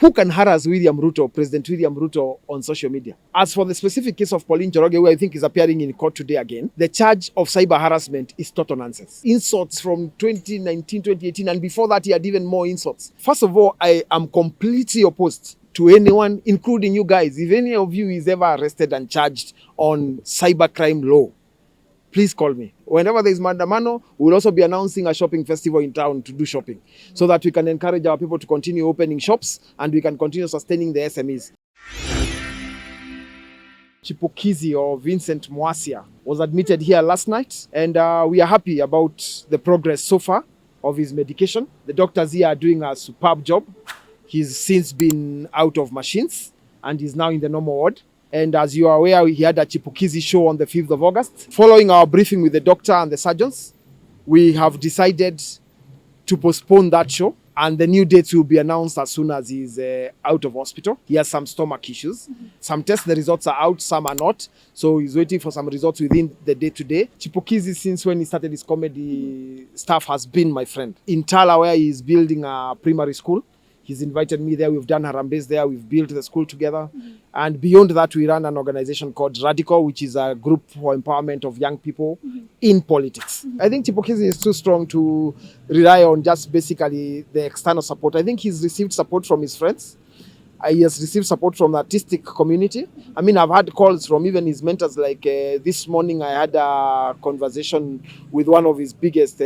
who can harass President William Ruto on social media. As for the specific case of Pauline Njoroge, who I think is appearing in court today again, the charge of cyber harassment is total nonsense. Insults from 2019, 2018, and before that he had even more insults. First of all, I am completely opposed to anyone, including you guys. If any of you is ever arrested and charged on cybercrime law, please call me. Whenever there is Mandamano, we will also be announcing a shopping festival in town to do shopping so that we can encourage our people to continue opening shops and we can continue sustaining the SMEs. Chipukizi or Vincent Mwasia was admitted here last night, and we are happy about the progress so far of his medication. The doctors here are doing a superb job. He's since been out of machines and is now in the normal ward. And as you are aware, he had a Chipukizi show on the 5th of August. Following our briefing with the doctor and the surgeons, we have decided to postpone that show, and the new dates will be announced as soon as he's out of hospital. He has some stomach issues. Some tests, the results are out, some are not. So he's waiting for some results within the day today. Chipukizi, since when he started his comedy stuff, has been my friend. In Tala, where he is building a primary school, he's invited me there. We've done Harambes there. We've built the school together. And beyond that, we run an organization called Radical, which is a group for empowerment of young people in politics. I think Chipukizi is too strong to rely on just basically the external support. I think he's received support from his friends. He has received support from the artistic community. I mean, I've had calls from even his mentors. Like this morning, I had a conversation with one of his biggest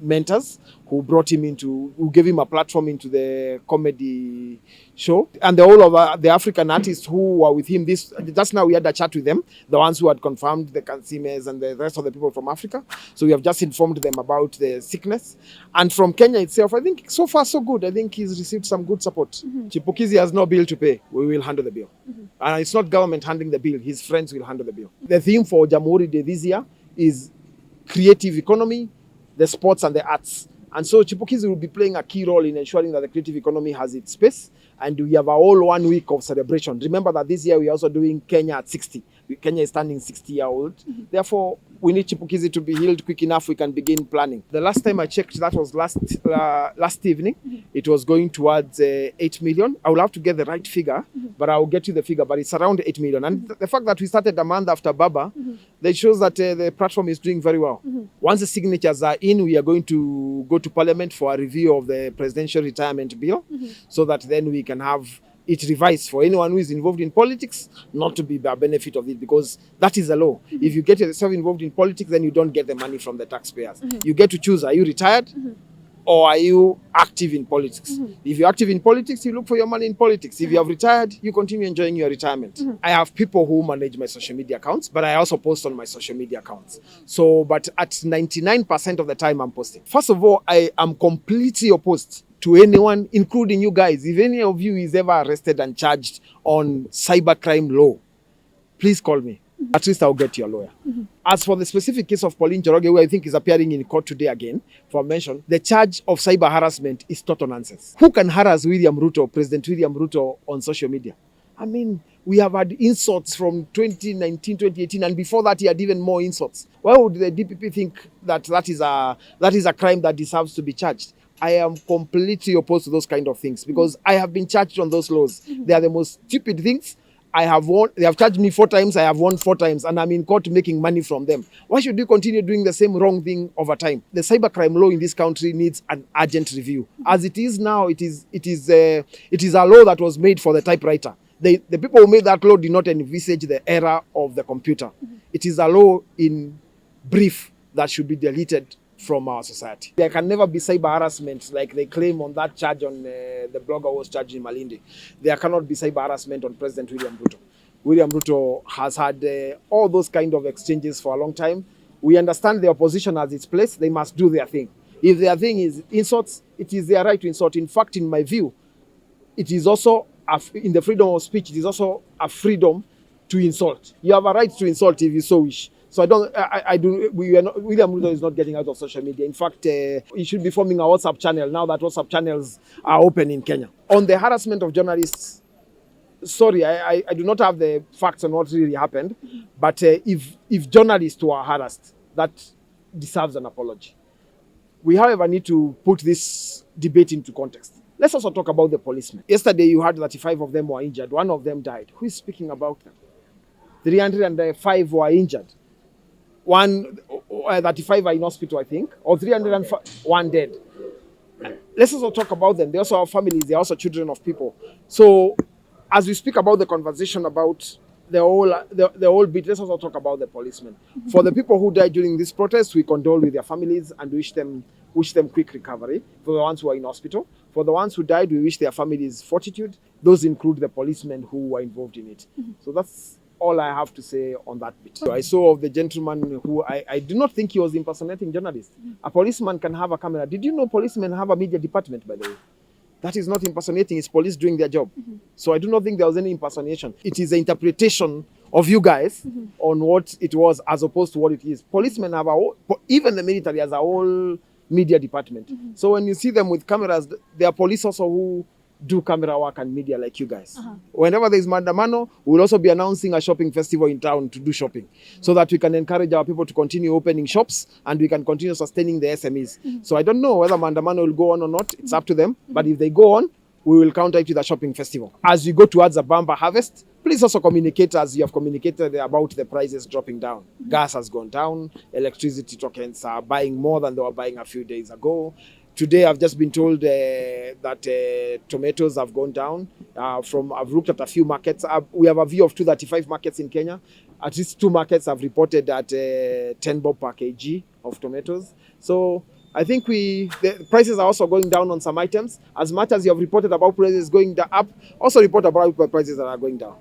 mentors who brought him into, who gave him a platform into the comedy show. And the whole of the African artists who were with him, just now we had a chat with them, the ones who had confirmed the Kansimes and the rest of the people from Africa. So we have just informed them about the sickness. And from Kenya itself, I think so far so good. I think he's received some good support. Chipukizi has no bill to pay. We will handle the bill. And it's not government handling the bill. His friends will handle the bill. The theme for Jamhuri Day this year is creative economy, the sports and the arts. And so Chipukizi will be playing a key role in ensuring that the creative economy has its space. And we have a whole 1 week of celebration. Remember that this year we are also doing Kenya at 60. Kenya is turning 60-year-old. Therefore, we need Chipukizi to be healed quick enough we can begin planning. The last time I checked, that was last evening. It was going towards 8 million. I will have to get the right figure, but I will get you the figure. But it's around 8 million. And the fact that we started a month after Baba, that shows that the platform is doing very well. Once the signatures are in, we are going to go to Parliament for a review of the presidential retirement bill, so that then we can have it revised for anyone who is involved in politics not to be the benefit of it, because that is the law. If you get yourself involved in politics, then you don't get the money from the taxpayers. You get to choose, are you retired or are you active in politics? If you're active in politics, you look for your money in politics. If you have retired, you continue enjoying your retirement. I have people who manage my social media accounts, but I also post on my social media accounts. So, but at 99% of the time I'm posting. First of all, I am completely opposed to anyone, including you guys. If any of you is ever arrested and charged on cybercrime law, please call me. At least I'll get your lawyer. As for the specific case of Pauline Njoroge, who I think is appearing in court today again for mention, the charge of cyber harassment is total nonsense. Who can harass President William Ruto on social media? I mean, we have had insults from 2019, 2018, and before that he had even more insults. Why would the DPP think that is a crime that deserves to be charged? I am completely opposed to those kind of things, because I have been charged on those laws. They are the most stupid things. I have won. They have charged me 4 times. I have won 4 times, and I'm in court making money from them. Why should we continue doing the same wrong thing over time? The cybercrime law in this country needs an urgent review. As it is now, it is a law that was made for the typewriter. The people who made that law did not envisage the era of the computer. It is a law in brief that should be deleted from our society. There can never be cyber harassment like they claim on that charge on the blogger was charged in Malindi. There cannot be cyber harassment on President William Ruto. William Ruto has had all those kind of exchanges for a long time. We understand the opposition has its place. They must do their thing. If their thing is insults, it is their right to insult. In fact, in my view, it is also, in the freedom of speech, it is also a freedom to insult. You have a right to insult if you so wish. So William Ruto is not getting out of social media. In fact, he should be forming a WhatsApp channel now that WhatsApp channels are open in Kenya. On the harassment of journalists, sorry, I do not have the facts on what really happened. But if journalists were harassed, that deserves an apology. We, however, need to put this debate into context. Let's also talk about the policemen. Yesterday, you heard 35 of them were injured. One of them died. Who is speaking about them? 305 were injured. 35 are in hospital, I think, or 305, one dead. Let's also talk about them. They also have families. They're also children of people. So, as we speak about the conversation about the whole bit, let's also talk about the policemen. For the people who died during this protest, we condole with their families and wish them quick recovery. For the ones who are in hospital, for the ones who died, we wish their families fortitude. Those include the policemen who were involved in it. So that's all I have to say on that bit. So I saw of the gentleman who I do not think he was impersonating journalists. A policeman can have a camera. Did you know policemen have a media department, by the way? That is not impersonating, it's police doing their job. So I do not think there was any impersonation. It is an interpretation of you guys on what it was as opposed to what it is. Policemen have even the military has a whole media department. So when you see them with cameras, there are police also who do camera work and media like you guys. Whenever there is Mandamano, we will also be announcing a shopping festival in town to do shopping so that we can encourage our people to continue opening shops and we can continue sustaining the SMEs. So I don't know whether Mandamano will go on or not. It's up to them. But if they go on, we will counter it with a shopping festival. As we go towards a bamba harvest, please also communicate as you have communicated about the prices dropping down. Gas has gone down. Electricity tokens are buying more than they were buying a few days ago. Today, I've just been told that tomatoes have gone down. I've looked at a few markets. We have a view of 235 markets in Kenya. At least 2 markets have reported at 10 bob per kg of tomatoes. So I think the prices are also going down on some items. As much as you have reported about prices going up, also report about prices that are going down.